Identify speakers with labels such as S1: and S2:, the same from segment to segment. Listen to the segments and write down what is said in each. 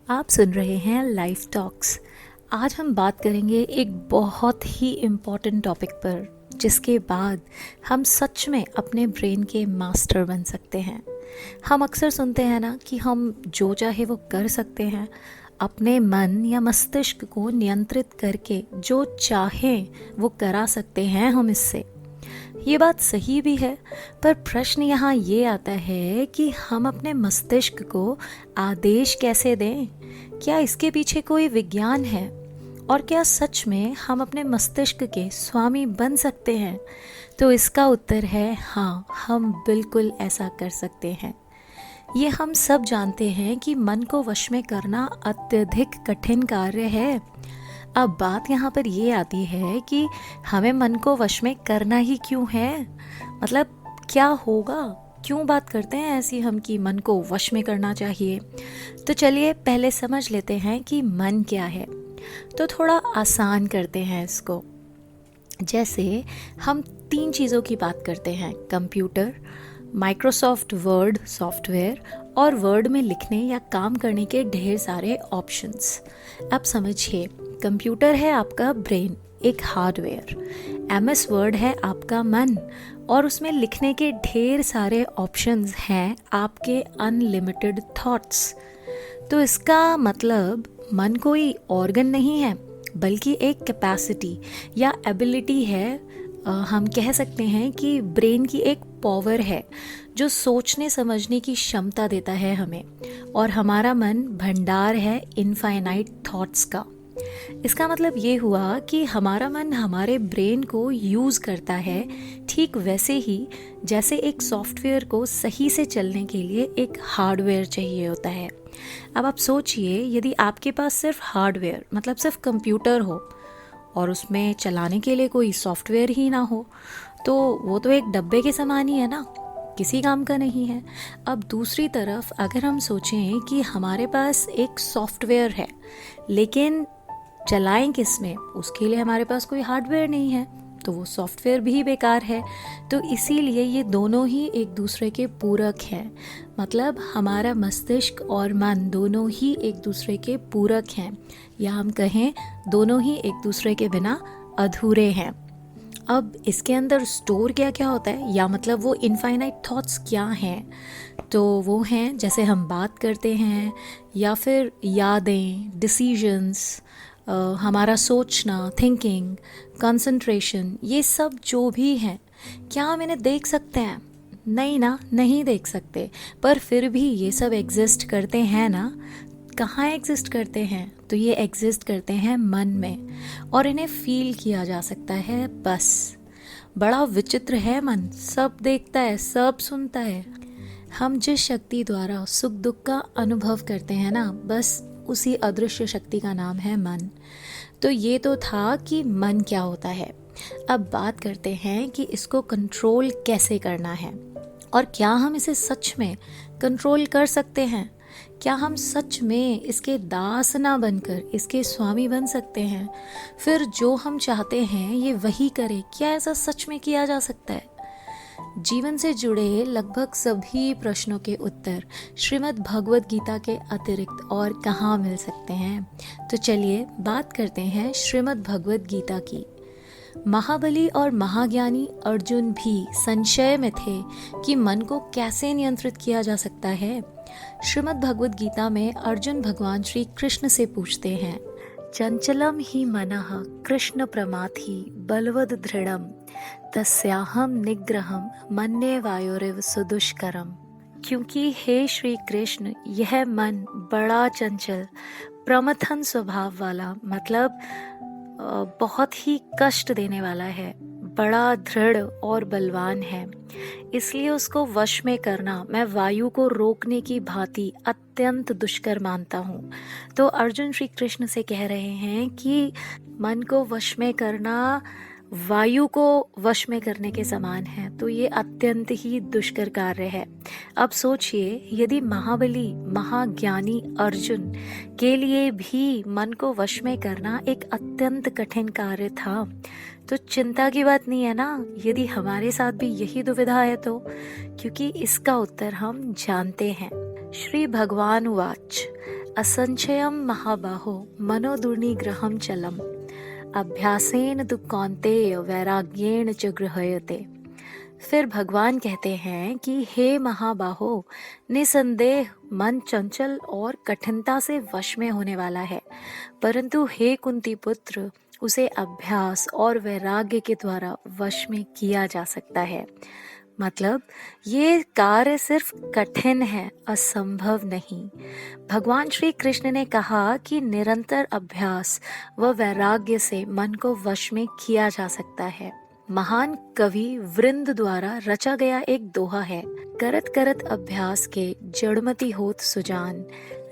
S1: आप सुन रहे हैं लाइफ टॉक्स। आज हम बात करेंगे एक बहुत ही इम्पॉर्टेंट टॉपिक पर, जिसके बाद हम सच में अपने ब्रेन के मास्टर बन सकते हैं। हम अक्सर सुनते हैं ना कि हम जो चाहे वो कर सकते हैं। अपने मन या मस्तिष्क को नियंत्रित करके जो चाहे वो करा सकते हैं हम इससे। ये बात सही भी है, पर प्रश्न यहाँ ये आता है कि हम अपने मस्तिष्क को आदेश कैसे दें? क्या इसके पीछे कोई विज्ञान है? और क्या सच में हम अपने मस्तिष्क के स्वामी बन सकते हैं? तो इसका उत्तर है हाँ, हम बिल्कुल ऐसा कर सकते हैं। ये हम सब जानते हैं कि मन को वश में करना अत्यधिक कठिन कार्य है। अब बात यहाँ पर ये आती है कि हमें मन को वश में करना ही क्यों है? मतलब क्या होगा? क्यों बात करते हैं ऐसी हम कि मन को वश में करना चाहिए? तो चलिए पहले समझ लेते हैं कि मन क्या है। तो थोड़ा आसान करते हैं इसको। जैसे हम 3 चीज़ों की बात करते हैं: कंप्यूटर, माइक्रोसॉफ्ट वर्ड सॉफ्टवेयर और वर्ड में लिखने या काम करने के ढेर सारे ऑप्शंस। अब समझिए, कंप्यूटर है आपका ब्रेन, एक हार्डवेयर। एमएस वर्ड है आपका मन, और उसमें लिखने के ढेर सारे ऑप्शंस हैं आपके अनलिमिटेड थॉट्स। तो इसका मतलब मन कोई ऑर्गन नहीं है, बल्कि एक कैपेसिटी या एबिलिटी है। हम कह सकते हैं कि ब्रेन की एक पावर है जो सोचने समझने की क्षमता देता है हमें, और हमारा मन भंडार है इनफाइनाइट थॉट्स का। इसका मतलब ये हुआ कि हमारा मन हमारे ब्रेन को यूज़ करता है, ठीक वैसे ही जैसे एक सॉफ्टवेयर को सही से चलने के लिए एक हार्डवेयर चाहिए होता है। अब आप सोचिए, यदि आपके पास सिर्फ हार्डवेयर मतलब सिर्फ कंप्यूटर हो और उसमें चलाने के लिए कोई सॉफ्टवेयर ही ना हो, तो वो तो एक डब्बे के समान ही है ना, किसी काम का नहीं है। अब दूसरी तरफ अगर हम सोचें कि हमारे पास एक सॉफ्टवेयर है, लेकिन चलाएं किस में? उसके लिए हमारे पास कोई हार्डवेयर नहीं है, तो वो सॉफ्टवेयर भी बेकार है। तो इसीलिए ये दोनों ही एक दूसरे के पूरक हैं। मतलब हमारा मस्तिष्क और मन दोनों ही एक दूसरे के पूरक हैं, या हम कहें दोनों ही एक दूसरे के बिना अधूरे हैं। अब इसके अंदर स्टोर क्या क्या होता है, या मतलब वो इनफाइनाइट थॉट्स क्या हैं? तो वो हैं, जैसे हम बात करते हैं, या फिर यादें, डिसीजंस, हमारा सोचना, थिंकिंग, कंसंट्रेशन, ये सब जो भी हैं। क्या हम इन्हें देख सकते हैं? नहीं ना, नहीं देख सकते, पर फिर भी ये सब एग्जिस्ट करते हैं ना। कहाँ एग्जिस्ट करते हैं? तो ये एग्जिस्ट करते हैं मन में, और इन्हें फील किया जा सकता है बस। बड़ा विचित्र है मन, सब देखता है, सब सुनता है। हम जिस शक्ति द्वारा सुख दुख का अनुभव करते हैं ना, बस उसी अदृश्य शक्ति का नाम है मन। तो ये तो था कि मन क्या होता है। अब बात करते हैं कि इसको कंट्रोल कैसे करना है, और क्या हम इसे सच में कंट्रोल कर सकते हैं? क्या हम सच में इसके दास ना बनकर इसके स्वामी बन सकते हैं? फिर जो हम चाहते हैं ये वही करें, क्या ऐसा सच में किया जा सकता है? जीवन से जुड़े लगभग सभी प्रश्नों के उत्तर श्रीमद् भगवद गीता के अतिरिक्त और कहाँ मिल सकते हैं? तो चलिए बात करते हैं श्रीमद् भगवद गीता की। महाबली और महाज्ञानी अर्जुन भी संशय में थे कि मन को कैसे नियंत्रित किया जा सकता है। श्रीमद् भगवद गीता में अर्जुन भगवान श्री कृष्ण से पूछते हैं, चंचलम ही मनः कृष्ण प्रमाथि बलवद दृढ़म तस्याहम निग्रहम मन्ये वायोरिव सुदुष्करम। क्योंकि हे श्री कृष्ण, यह मन बड़ा चंचल प्रमथन स्वभाव वाला, मतलब बहुत ही कष्ट देने वाला है, बड़ा दृढ़ और बलवान है। इसलिए उसको वश में करना मैं वायु को रोकने की भांति अत्यंत दुष्कर मानता हूँ। तो अर्जुन श्री कृष्ण से कह रहे हैं कि मन को वश में करना वायु को वश में करने के समान है, तो ये अत्यंत ही दुष्कर कार्य है। अब सोचिए, यदि महाबली महाज्ञानी अर्जुन के लिए भी मन को वश में करना एक अत्यंत कठिन कार्य था, तो चिंता की बात नहीं है ना यदि हमारे साथ भी यही दुविधा है तो, क्योंकि इसका उत्तर हम जानते हैं। श्री भगवान उवाच असंचयम महाबाहो मनोदुर्निग्रहम चलम अभ्यासेन तु कौन्तेय वैराग्येण च गृह्यते। फिर भगवान कहते हैं कि हे महाबाहो, निसंदेह मन चंचल और कठिनता से वश में होने वाला है, परंतु हे कुंती पुत्र, उसे अभ्यास और वैराग्य के द्वारा वश में किया जा सकता है। मतलब ये कार्य सिर्फ कठिन है, असंभव नहीं। भगवान श्री कृष्ण ने कहा कि निरंतर अभ्यास व वैराग्य से मन को वश में किया जा सकता है। महान कवि वृंद द्वारा रचा गया एक दोहा है, करत करत अभ्यास के जड़मती होत सुजान,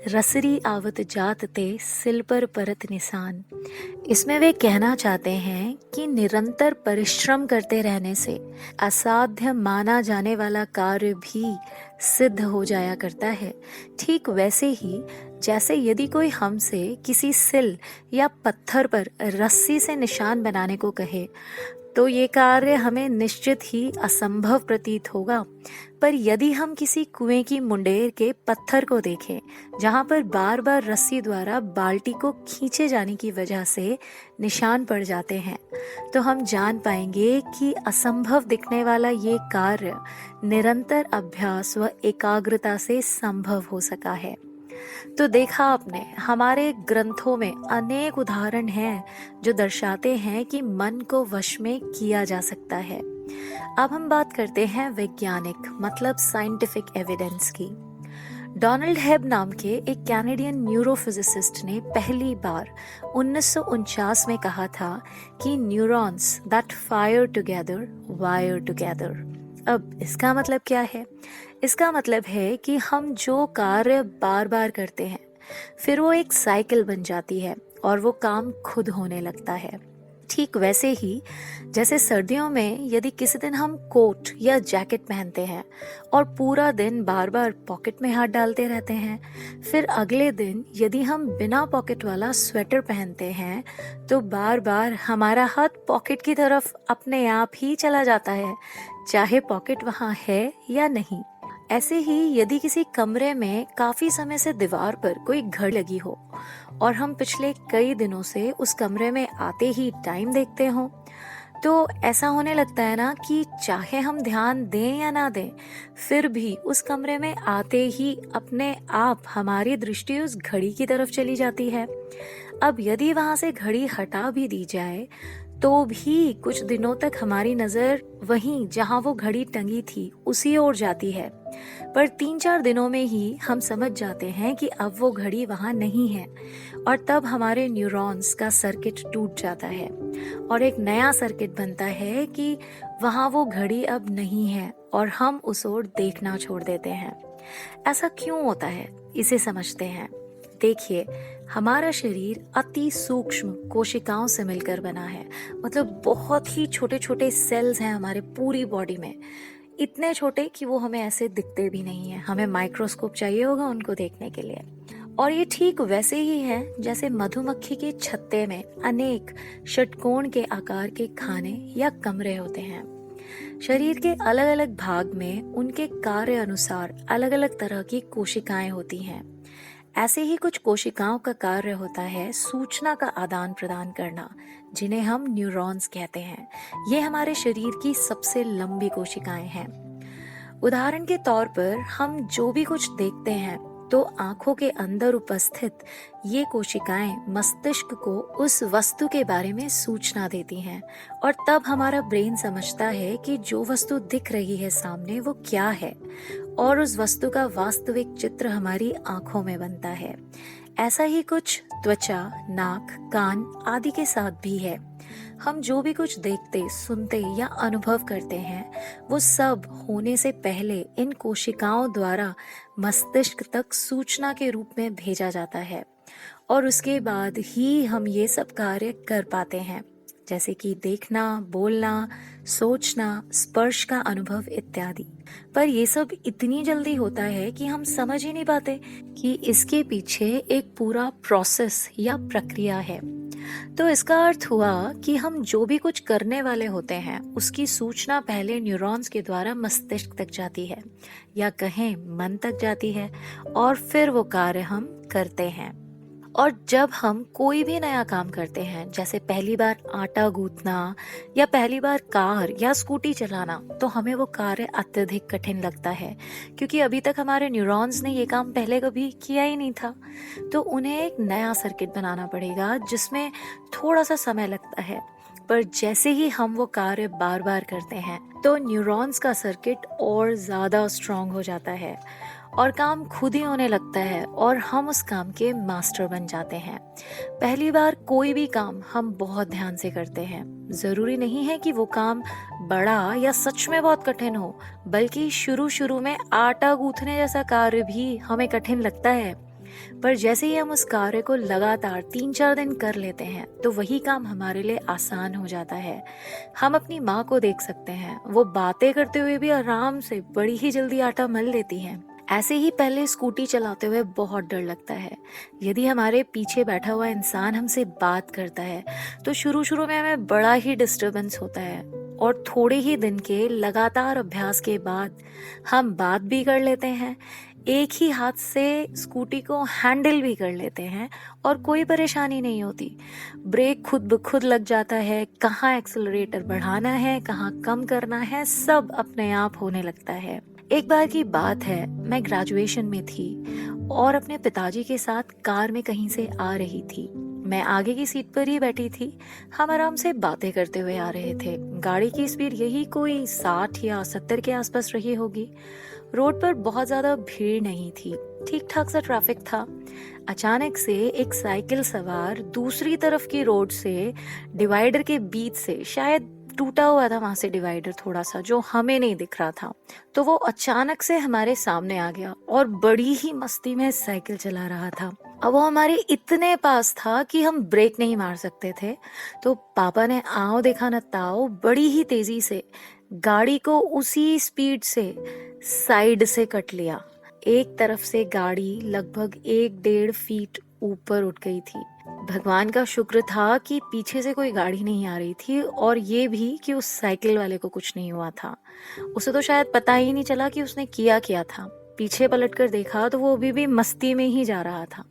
S1: रसरी आवत जात ते सिल पर परत निशान। इसमें वे कहना चाहते हैं कि निरंतर परिश्रम करते रहने से असाध्य माना जाने वाला कार्य भी सिद्ध हो जाया करता है। ठीक वैसे ही जैसे यदि कोई हमसे किसी सिल या पत्थर पर रस्सी से निशान बनाने को कहे तो ये कार्य हमें निश्चित ही असंभव प्रतीत होगा, पर यदि हम किसी कुएं की मुंडेर के पत्थर को देखें जहां पर बार बार रस्सी द्वारा बाल्टी को खींचे जाने की वजह से निशान पड़ जाते हैं, तो हम जान पाएंगे कि असंभव दिखने वाला ये कार्य निरंतर अभ्यास व एकाग्रता से संभव हो सका है। तो देखा आपने, हमारे ग्रंथों में अनेक उदाहरण हैं जो दर्शाते हैं कि मन को वश में किया जा सकता है। अब हम बात करते हैं वैज्ञानिक मतलब साइंटिफिक एविडेंस की। डोनाल्ड हेब नाम के एक कैनेडियन न्यूरोफिजिसिस्ट ने पहली बार 1949 में कहा था कि neurons that fire together wire together. अब इसका मतलब क्या है? इसका मतलब है कि हम जो कार्य बार बार करते हैं फिर वो एक साइकिल बन जाती है और वो काम खुद होने लगता है। ठीक वैसे ही जैसे सर्दियों में यदि किसी दिन हम कोट या जैकेट पहनते हैं और पूरा दिन बार बार पॉकेट में हाथ डालते रहते हैं, फिर अगले दिन यदि हम बिना पॉकेट वाला स्वेटर पहनते हैं तो बार बार हमारा हाथ पॉकेट की तरफ अपने आप ही चला जाता है, चाहे पॉकेट वहाँ है या नहीं। ऐसे ही यदि किसी कमरे में काफी समय से दीवार पर कोई घड़ी लगी हो और हम पिछले कई दिनों से उस कमरे में आते ही टाइम देखते हो, तो ऐसा होने लगता है ना कि चाहे हम ध्यान दें या ना दें, फिर भी उस कमरे में आते ही अपने आप हमारी दृष्टि उस घड़ी की तरफ चली जाती है। अब यदि वहां से घड़ी हटा भी दी जाए तो भी कुछ दिनों तक हमारी नजर वहीं जहां वो घड़ी टंगी थी उसी ओर जाती है, पर 3-4 दिनों में ही हम समझ जाते हैं कि अब वो घड़ी वहां नहीं है, और तब हमारे न्यूरॉन्स का सर्किट टूट जाता है और एक नया सर्किट बनता है कि वहां वो घड़ी अब नहीं है और हम उस ओर देखना छोड़ देते हैं। ऐसा क्यों होता है, इसे समझते हैं। देखिए, हमारा शरीर अति सूक्ष्म कोशिकाओं से मिलकर बना है। मतलब बहुत ही छोटे छोटे सेल्स हैं हमारे पूरी बॉडी में, इतने छोटे कि वो हमें ऐसे दिखते भी नहीं है, हमें माइक्रोस्कोप चाहिए होगा उनको देखने के लिए। और ये ठीक वैसे ही है जैसे मधुमक्खी के छत्ते में अनेक षटकोण के आकार के खाने या कमरे होते हैं। शरीर के अलग अलग भाग में उनके कार्य अनुसार अलग अलग तरह की कोशिकाएं होती हैं। ऐसे ही कुछ कोशिकाओं का कार्य होता है सूचना का आदान प्रदान करना, जिन्हें हम न्यूरॉन्स कहते हैं। ये हमारे शरीर की सबसे लंबी कोशिकाएं हैं। उदाहरण के तौर पर हम जो भी कुछ देखते हैं तो आंखों के अंदर उपस्थित ये कोशिकाएं मस्तिष्क को उस वस्तु के बारे में सूचना देती हैं, और तब हमारा ब्रेन समझता है कि जो वस्तु दिख रही है सामने वो क्या है, और उस वस्तु का वास्तविक चित्र हमारी आंखों में बनता है। ऐसा ही कुछ त्वचा, नाक, कान आदि के साथ भी है। हम जो भी कुछ देखते, सुनते या अनुभव करते हैं वो सब होने से पहले इन कोशिकाओं द्वारा मस्तिष्क तक सूचना के रूप में भेजा जाता है, और उसके बाद ही हम ये सब कार्य कर पाते हैं, जैसे कि देखना, बोलना, सोचना, स्पर्श का अनुभव इत्यादि। पर ये सब इतनी जल्दी होता है कि हम समझ ही नहीं पाते कि इसके पीछे एक पूरा प्रोसेस या प्रक्रिया है। तो इसका अर्थ हुआ कि हम जो भी कुछ करने वाले होते हैं उसकी सूचना पहले न्यूरॉन्स के द्वारा मस्तिष्क तक जाती है, या कहें मन तक जाती है, और फिर वो कार्य हम करते हैं। और जब हम कोई भी नया काम करते हैं, जैसे पहली बार आटा गूंथना या पहली बार कार या स्कूटी चलाना, तो हमें वो कार्य अत्यधिक कठिन लगता है, क्योंकि अभी तक हमारे न्यूरॉन्स ने ये काम पहले कभी किया ही नहीं था। तो उन्हें एक नया सर्किट बनाना पड़ेगा जिसमें थोड़ा सा समय लगता है। पर जैसे ही हम वो कार्य बार बार करते हैं, तो न्यूरॉन्स का सर्किट और ज़्यादा स्ट्रांग हो जाता है और काम खुद ही होने लगता है और हम उस काम के मास्टर बन जाते हैं। पहली बार कोई भी काम हम बहुत ध्यान से करते हैं। ज़रूरी नहीं है कि वो काम बड़ा या सच में बहुत कठिन हो, बल्कि शुरू शुरू में आटा गूंथने जैसा कार्य भी हमें कठिन लगता है। पर जैसे ही हम उस कार्य को लगातार 3-4 दिन कर लेते हैं, तो वही काम हमारे लिए आसान हो जाता है। हम अपनी माँ को देख सकते हैं, वो बातें करते हुए भी आराम से बड़ी ही जल्दी आटा मल लेती हैं। ऐसे ही पहले स्कूटी चलाते हुए बहुत डर लगता है। यदि हमारे पीछे बैठा हुआ इंसान हमसे बात करता है, तो शुरू शुरू में हमें बड़ा ही डिस्टर्बेंस होता है, और थोड़े ही दिन के लगातार अभ्यास के बाद हम बात भी कर लेते हैं, एक ही हाथ से स्कूटी को हैंडल भी कर लेते हैं और कोई परेशानी नहीं होती। ब्रेक खुद ब खुद लग जाता है, कहाँ एक्सेलरेटर बढ़ाना है, कहाँ कम करना है, सब अपने आप होने लगता है। एक बार की बात है, मैं ग्रेजुएशन में थी और अपने पिताजी के साथ कार में कहीं से आ रही थी। मैं आगे की सीट पर ही बैठी थी। हम आराम से बातें करते हुए आ रहे थे। गाड़ी की स्पीड यही कोई 60 या 70 के आसपास रही होगी। रोड पर बहुत ज्यादा भीड़ नहीं थी, ठीक ठाक सा ट्रैफिक था। अचानक से एक साइकिल सवार दूसरी तरफ की रोड से, डिवाइडर के बीच से, शायद टूटा हुआ था वहां से डिवाइडर थोड़ा सा, जो हमें नहीं दिख रहा था, तो वो अचानक से हमारे सामने आ गया और बड़ी ही मस्ती में साइकिल चला रहा था। अब वो हमारे इतने पास था कि हम ब्रेक नहीं मार सकते थे। तो पापा ने आओ देखा न ताओ बड़ी ही तेजी से गाड़ी को उसी स्पीड से साइड से कट लिया। एक तरफ से गाड़ी लगभग 1-1.5 फीट ऊपर उठ गई थी। भगवान का शुक्र था कि पीछे से कोई गाड़ी नहीं आ रही थी, और ये भी कि उस साइकिल वाले को कुछ नहीं हुआ था। उसे तो शायद पता ही नहीं चला कि उसने किया था। पीछे पलटकर देखा तो वो अभी भी मस्ती में ही जा रहा था।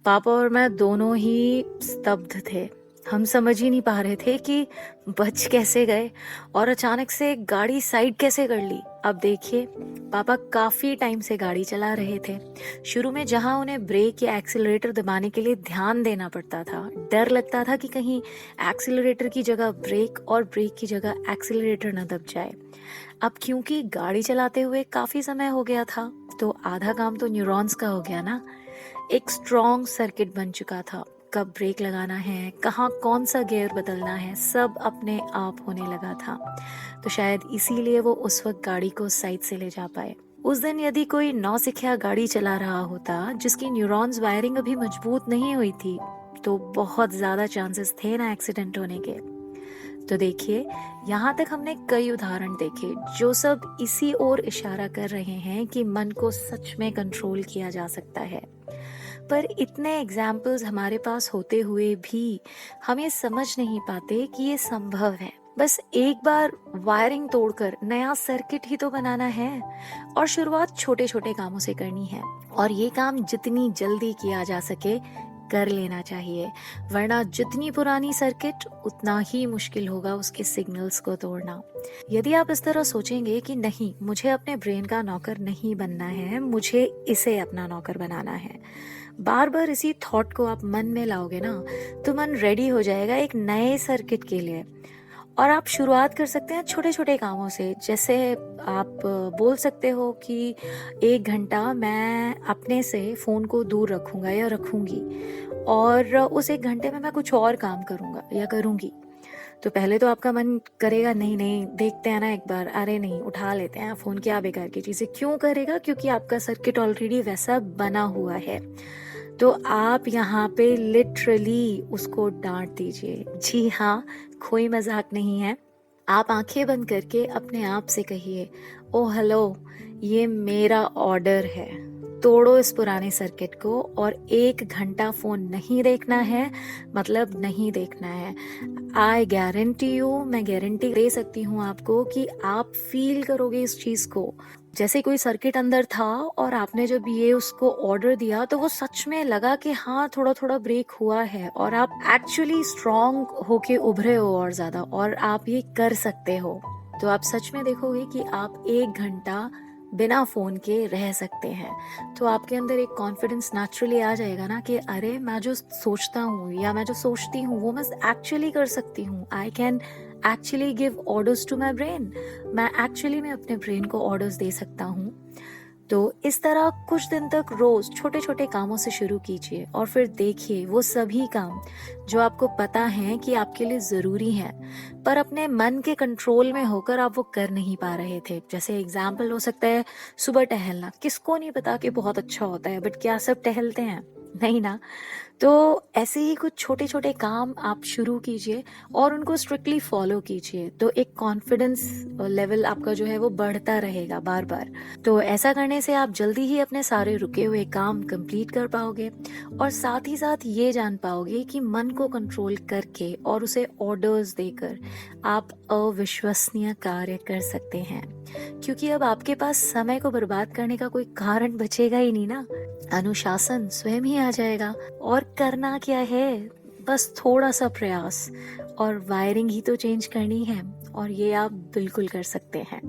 S1: पापा और मैं दोनों ही स्तब्ध थे। हम समझ ही नहीं पा रहे थे कि बच कैसे गए और अचानक से गाड़ी साइड कैसे कर ली। अब देखिए, पापा काफी टाइम से गाड़ी चला रहे थे। शुरू में जहां उन्हें ब्रेक या एक्सीलरेटर दबाने के लिए ध्यान देना पड़ता था, डर लगता था कि कहीं एक्सीलरेटर की जगह ब्रेक और ब्रेक की जगह एक्सीलरेटर न दब जाए। अब क्योंकि गाड़ी चलाते हुए काफी समय हो गया था, तो आधा काम तो न्यूरॉन्स का हो गया ना। एक स्ट्रॉन्ग सर्किट बन चुका था। कब ब्रेक लगाना है, कहाँ कौन सा गियर बदलना है, सब अपने आप होने लगा था। तो शायद इसीलिए वो उस वक्त गाड़ी को साइड से ले जा पाए। उस दिन यदि कोई नौसिखिया गाड़ी चला रहा होता जिसकी न्यूरॉन्स वायरिंग अभी मजबूत नहीं हुई थी, तो बहुत ज्यादा चांसेस थे ना एक्सीडेंट होने के। तो देखिए, यहाँ तक हमने कई उदाहरण देखे जो सब इसी ओर इशारा कर रहे हैं कि मन को सच में कंट्रोल किया जा सकता है। पर इतने एग्जाम्पल्स हमारे पास होते हुए भी हम ये समझ नहीं पाते कि ये संभव है। बस एक बार वायरिंग तोड़कर नया सर्किट ही तो बनाना है, और शुरुआत छोटे छोटे कामों से करनी है, और ये काम जितनी जल्दी किया जा सके कर लेना चाहिए, वरना जितनी पुरानी सर्किट उतना ही मुश्किल होगा उसके सिग्नल्स को तोड़ना। यदि आप इस तरह सोचेंगे कि नहीं, मुझे अपने ब्रेन का नौकर नहीं बनना है, मुझे इसे अपना नौकर बनाना है, बार बार इसी थॉट को आप मन में लाओगे ना, तो मन रेडी हो जाएगा एक नए सर्किट के लिए। और आप शुरुआत कर सकते हैं छोटे छोटे कामों से। जैसे आप बोल सकते हो कि 1 घंटा मैं अपने से फ़ोन को दूर रखूंगा या रखूंगी, और उस 1 घंटे में मैं कुछ और काम करूंगा या करूंगी। तो पहले तो आपका मन करेगा नहीं नहीं देखते हैं ना एक बार, अरे नहीं उठा लेते हैं फ़ोन, क्या बेकार की चीज़ें। क्यों करेगा? क्योंकि आपका सर्किट ऑलरेडी वैसा बना हुआ है। तो आप यहाँ पे लिटरली उसको डांट दीजिए। जी हाँ, कोई मजाक नहीं है। आप आंखें बंद करके अपने आप से कहिए, ओ हेलो, ये मेरा ऑर्डर है, तोड़ो इस पुराने सर्किट को, और 1 घंटा फोन नहीं देखना है, मतलब नहीं देखना है। आई गारंटी यू, मैं गारंटी दे सकती हूँ आपको कि आप फील करोगे इस चीज को। जैसे कोई सर्किट अंदर था और आपने जब ये उसको ऑर्डर दिया तो वो सच में लगा कि हाँ थोड़ा थोड़ा ब्रेक हुआ है और आप एक्चुअली स्ट्रांग होके उभरे हो और ज्यादा, और आप ये कर सकते हो। तो आप सच में देखोगे कि आप 1 घंटा बिना फोन के रह सकते हैं। तो आपके अंदर एक कॉन्फिडेंस नेचुरली आ जाएगा ना कि अरे मैं जो सोचता हूँ या मैं जो सोचती हूँ वो मैं एक्चुअली कर सकती हूँ। I can actually give orders to my brain. मैं एक्चुअली में अपने ब्रेन को ऑर्डर्स दे सकता हूँ। तो इस तरह कुछ दिन तक रोज छोटे छोटे कामों से शुरू कीजिए और फिर देखिए वो सभी काम जो आपको पता है कि आपके लिए जरूरी हैं, पर अपने मन के कंट्रोल में होकर आप वो कर नहीं पा रहे थे। जैसे एग्जाम्पल हो सकता है सुबह टहलना। किसको नहीं पता कि बहुत अच्छा होता है, बट क्या सब टहलते हैं? नहीं ना। तो ऐसे ही कुछ छोटे छोटे काम आप शुरू कीजिए और उनको स्ट्रिक्टली फॉलो कीजिए, तो एक कॉन्फिडेंस लेवल आपका जो है वो बढ़ता रहेगा बार बार। तो ऐसा करने से आप जल्दी ही अपने सारे रुके हुए काम कंप्लीट कर पाओगे और साथ ही साथ ये जान पाओगे कि मन को कंट्रोल करके और उसे ऑर्डर्स देकर आप अविश्वसनीय कार्य कर सकते हैं, क्योंकि अब आपके पास समय को बर्बाद करने का कोई कारण बचेगा ही नहीं ना। अनुशासन स्वयं ही आ जाएगा। और करना क्या है, बस थोड़ा सा प्रयास और वायरिंग ही तो चेंज करनी है, और ये आप बिल्कुल कर सकते हैं।